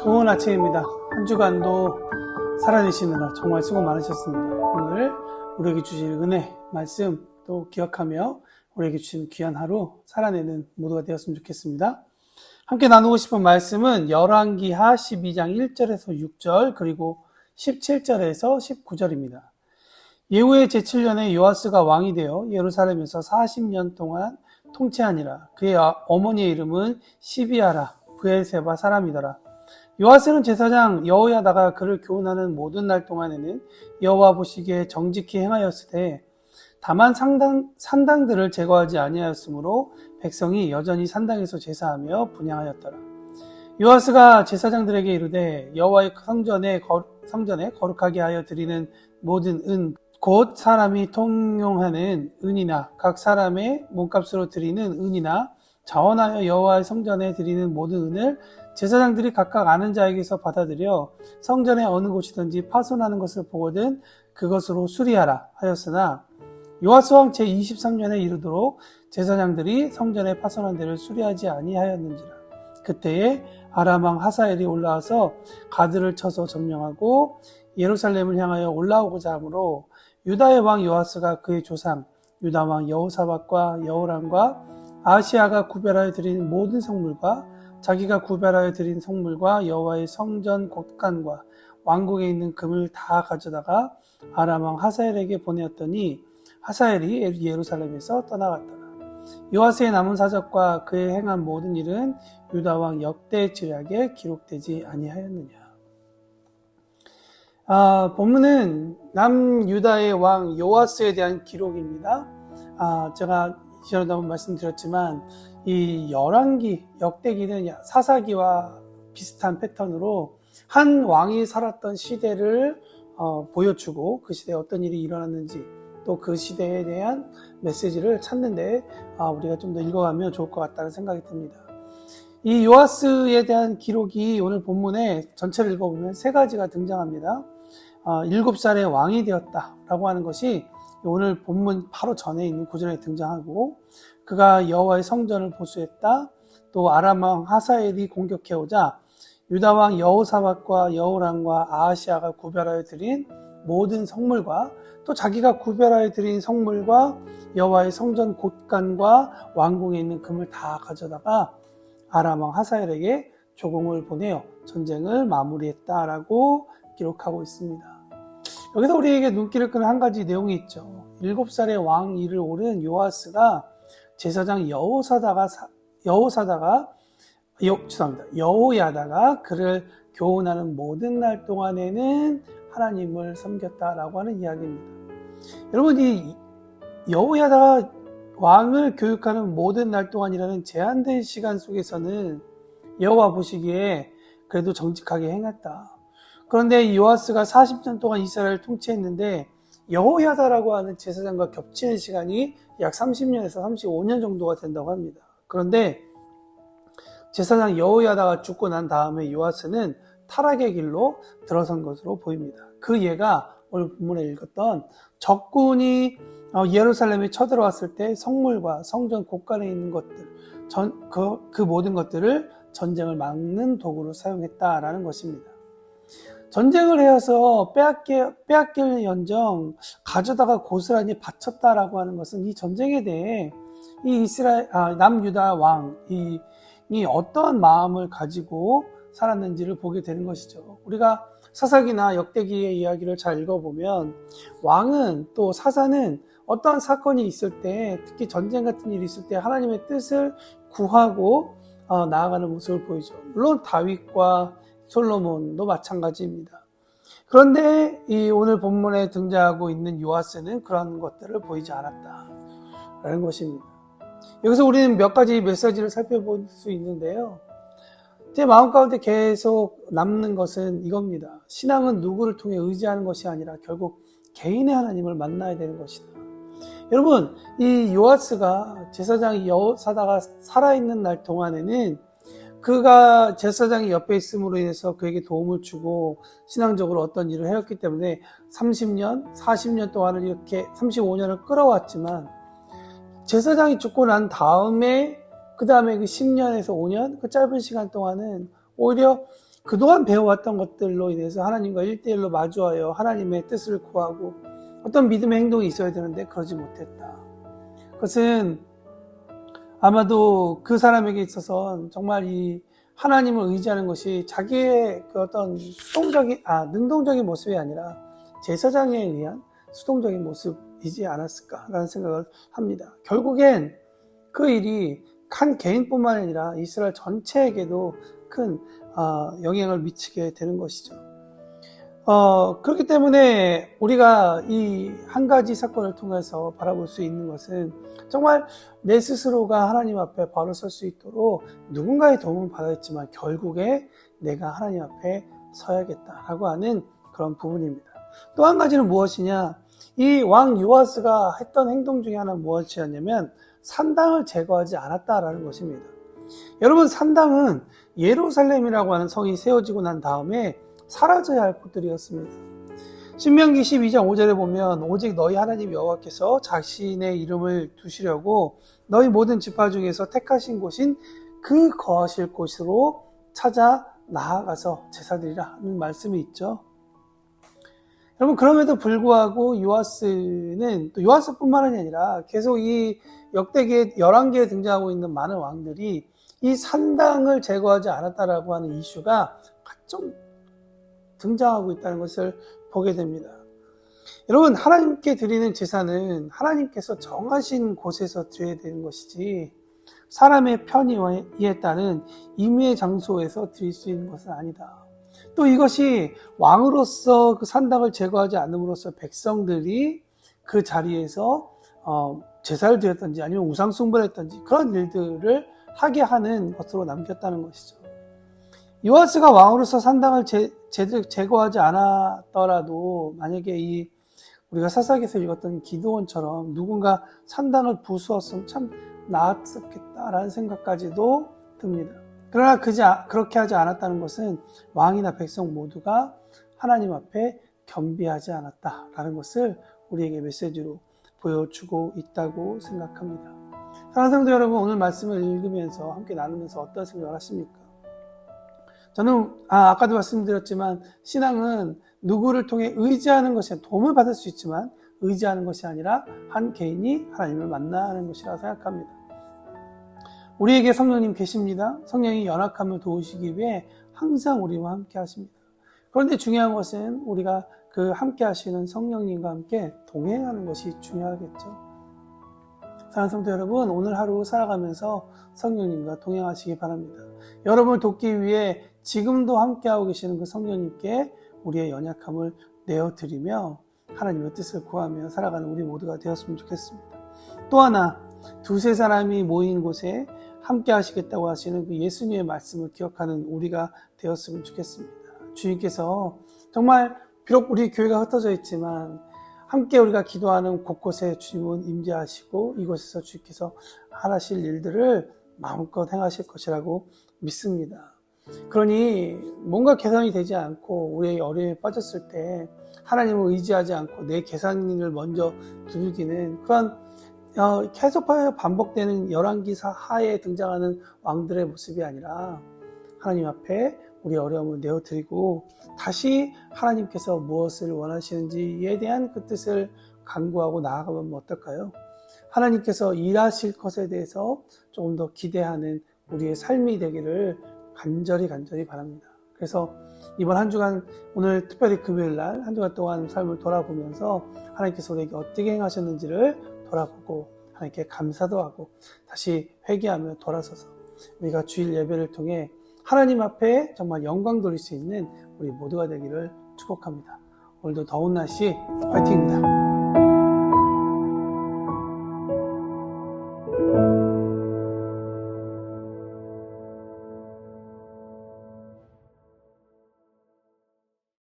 좋은 아침입니다. 한 주간도 살아내시느라 정말 수고 많으셨습니다. 오늘 우리에게 주실 은혜, 말씀 또 기억하며 우리에게 주신 귀한 하루 살아내는 모두가 되었으면 좋겠습니다. 함께 나누고 싶은 말씀은 열왕기하 12장 1절에서 6절 그리고 17절에서 19절입니다. 예후의 제7년에 요아스가 왕이 되어 예루살렘에서 40년 동안 통치하니라. 그의 어머니의 이름은 시비아라 브엘세바 사람이더라. 요아스는 제사장 여호야다가 그를 교훈하는 모든 날 동안에는 여호와 보시기에 정직히 행하였으되 다만 산당들을 제거하지 아니하였으므로 백성이 여전히 산당에서 제사하며 분향하였더라. 요아스가 제사장들에게 이르되 여호와의 성전에 거룩하게 하여 드리는 모든 은 곧 사람이 통용하는 은이나 각 사람의 몸값으로 드리는 은이나 자원하여 여호와의 성전에 드리는 모든 은을 제사장들이 각각 아는 자에게서 받아들여 성전의 어느 곳이든지 파손하는 것을 보거든 그것으로 수리하라 하였으나 요아스 왕 제23년에 이르도록 제사장들이 성전에 파손한 데를 수리하지 아니하였는지라. 그때에 아람 왕 하사엘이 올라와서 가드를 쳐서 점령하고 예루살렘을 향하여 올라오고자 하므로 유다의 왕 요아스가 그의 조상 유다 왕 여호사밧과 여호람과 아하시야가 구별하여 드린 모든 성물과 자기가 구별하여 드린 성물과 여호와의 성전 곳간과 왕궁에 있는 금을 다 가져다가 아람 왕 하사엘에게 보내었더니 하사엘이 예루살렘에서 떠나갔더라. 요아스의 남은 사적과 그의 행한 모든 일은 유다 왕 역대지략에 기록되지 아니하였느냐. 본문은 남유다의 왕 요아스에 대한 기록입니다. 제가 이전에도 한번 말씀드렸지만 이 열왕기, 역대기는 사사기와 비슷한 패턴으로 한 왕이 살았던 시대를 보여주고 그 시대에 어떤 일이 일어났는지 또 그 시대에 대한 메시지를 찾는데 우리가 좀 더 읽어가면 좋을 것 같다는 생각이 듭니다. 이 요아스에 대한 기록이 오늘 본문에 전체를 읽어보면 세 가지가 등장합니다. 7살에 왕이 되었다라고 하는 것이 오늘 본문 바로 전에 있는 구절에 등장하고 그가 여호와의 성전을 보수했다. 또 아람 왕 하사엘이 공격해오자 유다 왕 여호사밧과 여호람과 아하시야가 구별하여 드린 모든 성물과 또 자기가 구별하여 드린 성물과 여호와의 성전 곳간과 왕궁에 있는 금을 다 가져다가 아람 왕 하사엘에게 조공을 보내어 전쟁을 마무리했다라고 기록하고 있습니다. 여기서 우리에게 눈길을 끄는 한 가지 내용이 있죠. 7살의 왕위를 오른 요아스가 제사장 여호야다가 그를 교훈하는 모든 날 동안에는 하나님을 섬겼다라고 하는 이야기입니다. 여러분, 이 여호야다가 왕을 교육하는 모든 날 동안이라는 제한된 시간 속에서는 여호와 보시기에 그래도 정직하게 행했다. 그런데 이 요아스가 40년 동안 이스라엘을 통치했는데 여호야다라고 하는 제사장과 겹치는 시간이 약 30년에서 35년 정도가 된다고 합니다. 그런데 제사장 여호야다가 죽고 난 다음에 요아스는 타락의 길로 들어선 것으로 보입니다. 그 예가 오늘 본문에 읽었던 적군이 예루살렘에 쳐들어왔을 때 성물과 성전 곳간에 있는 것들, 그 모든 것들을 전쟁을 막는 도구로 사용했다라는 것입니다. 전쟁을 해서 빼앗길 연정 가져다가 고스란히 바쳤다라고 하는 것은 이 전쟁에 대해 이 남유다 왕이 어떠한 마음을 가지고 살았는지를 보게 되는 것이죠. 우리가 사사기나 역대기의 이야기를 잘 읽어보면 왕은 또 사사는 어떠한 사건이 있을 때 특히 전쟁 같은 일이 있을 때 하나님의 뜻을 구하고 나아가는 모습을 보이죠. 물론 다윗과 솔로몬도 마찬가지입니다. 그런데 이 오늘 본문에 등장하고 있는 요아스는 그런 것들을 보이지 않았다라는 것입니다. 여기서 우리는 몇 가지 메시지를 살펴볼 수 있는데요. 제 마음 가운데 계속 남는 것은 이겁니다. 신앙은 누구를 통해 의지하는 것이 아니라 결국 개인의 하나님을 만나야 되는 것이다. 여러분, 이 요아스가 제사장 여호사다가 살아있는 날 동안에는 그가 제사장이 옆에 있음으로 인해서 그에게 도움을 주고 신앙적으로 어떤 일을 해왔기 때문에 30년, 40년 동안을 이렇게 35년을 끌어왔지만 제사장이 죽고 난 다음에 그 다음에 그 10년에서 5년 그 짧은 시간 동안은 오히려 그동안 배워왔던 것들로 인해서 하나님과 1대1로 마주하여 하나님의 뜻을 구하고 어떤 믿음의 행동이 있어야 되는데 그러지 못했다. 그것은 아마도 그 사람에게 있어서 정말 이 하나님을 의지하는 것이 자기의 그 어떤 능동적인 모습이 아니라 제사장에 의한 수동적인 모습이지 않았을까라는 생각을 합니다. 결국엔 그 일이 한 개인뿐만 아니라 이스라엘 전체에게도 큰 영향을 미치게 되는 것이죠. 그렇기 때문에 우리가 이 한 가지 사건을 통해서 바라볼 수 있는 것은 정말 내 스스로가 하나님 앞에 바로 설 수 있도록 누군가의 도움을 받았지만 결국에 내가 하나님 앞에 서야겠다라고 하는 그런 부분입니다. 또 한 가지는 무엇이냐? 이 왕 요아스가 했던 행동 중에 하나는 무엇이었냐면 산당을 제거하지 않았다라는 것입니다. 여러분, 산당은 예루살렘이라고 하는 성이 세워지고 난 다음에 사라져야 할 곳들이었습니다. 신명기 12장 5절에 보면 오직 너희 하나님 여호와께서 자신의 이름을 두시려고 너희 모든 지파 중에서 택하신 곳인 그 거하실 곳으로 찾아 나아가서 제사드리라 하는 말씀이 있죠. 여러분, 그럼에도 불구하고 요아스는 또 요아스뿐만 아니라 계속 이 역대기에 11개에 등장하고 있는 많은 왕들이 이 산당을 제거하지 않았다라고 하는 이슈가 좀 등장하고 있다는 것을 보게 됩니다. 여러분, 하나님께 드리는 제사는 하나님께서 정하신 곳에서 드려야 되는 것이지 사람의 편의에 따른 임의의 장소에서 드릴 수 있는 것은 아니다. 또 이것이 왕으로서 그 산당을 제거하지 않음으로써 백성들이 그 자리에서 제사를 드렸든지 아니면 우상 숭배를 했든지 그런 일들을 하게 하는 것으로 남겼다는 것이죠. 요아스가 왕으로서 산당을 제거하지 않았더라도 만약에 우리가 사사기에서 읽었던 기드온처럼 누군가 산당을 부수었으면 참 나았겠다라는 생각까지도 듭니다. 그러나 그렇게 하지 않았다는 것은 왕이나 백성 모두가 하나님 앞에 겸비하지 않았다라는 것을 우리에게 메시지로 보여주고 있다고 생각합니다. 사랑하는 성도 여러분, 오늘 말씀을 읽으면서 함께 나누면서 어떤 생각을 하십니까? 저는 아까도 말씀드렸지만 신앙은 누구를 통해 의지하는 것이 도움을 받을 수 있지만 의지하는 것이 아니라 한 개인이 하나님을 만나는 것이라 생각합니다. 우리에게 성령님 계십니다. 성령이 연약함을 도우시기 위해 항상 우리와 함께 하십니다. 그런데 중요한 것은 우리가 그 함께 하시는 성령님과 함께 동행하는 것이 중요하겠죠. 사랑하는 성도 여러분, 오늘 하루 살아가면서 성령님과 동행하시기 바랍니다. 여러분을 돕기 위해 지금도 함께하고 계시는 그 성령님께 우리의 연약함을 내어드리며 하나님의 뜻을 구하며 살아가는 우리 모두가 되었으면 좋겠습니다. 또 하나, 두세 사람이 모인 곳에 함께 하시겠다고 하시는 그 예수님의 말씀을 기억하는 우리가 되었으면 좋겠습니다. 주님께서 정말 비록 우리 교회가 흩어져 있지만 함께 우리가 기도하는 곳곳에 주님은 임재하시고 이곳에서 주님께서 하실 일들을 마음껏 행하실 것이라고 믿습니다. 그러니 뭔가 개선이 되지 않고 우리의 어려움에 빠졌을 때 하나님을 의지하지 않고 내 계산을 먼저 두기는 그런 계속 반복되는 열왕기사 하에 등장하는 왕들의 모습이 아니라 하나님 앞에 우리 어려움을 내어드리고 다시 하나님께서 무엇을 원하시는지에 대한 그 뜻을 간구하고 나아가면 어떨까요? 하나님께서 일하실 것에 대해서 조금 더 기대하는 우리의 삶이 되기를 간절히 바랍니다. 그래서 이번 한 주간, 오늘 특별히 금요일 날 한 주간 동안 삶을 돌아보면서 하나님께서 우리에게 어떻게 행하셨는지를 돌아보고 하나님께 감사도 하고 다시 회개하며 돌아서서 우리가 주일 예배를 통해 하나님 앞에 정말 영광 돌릴 수 있는 우리 모두가 되기를 축복합니다. 오늘도 더운 날씨 화이팅입니다.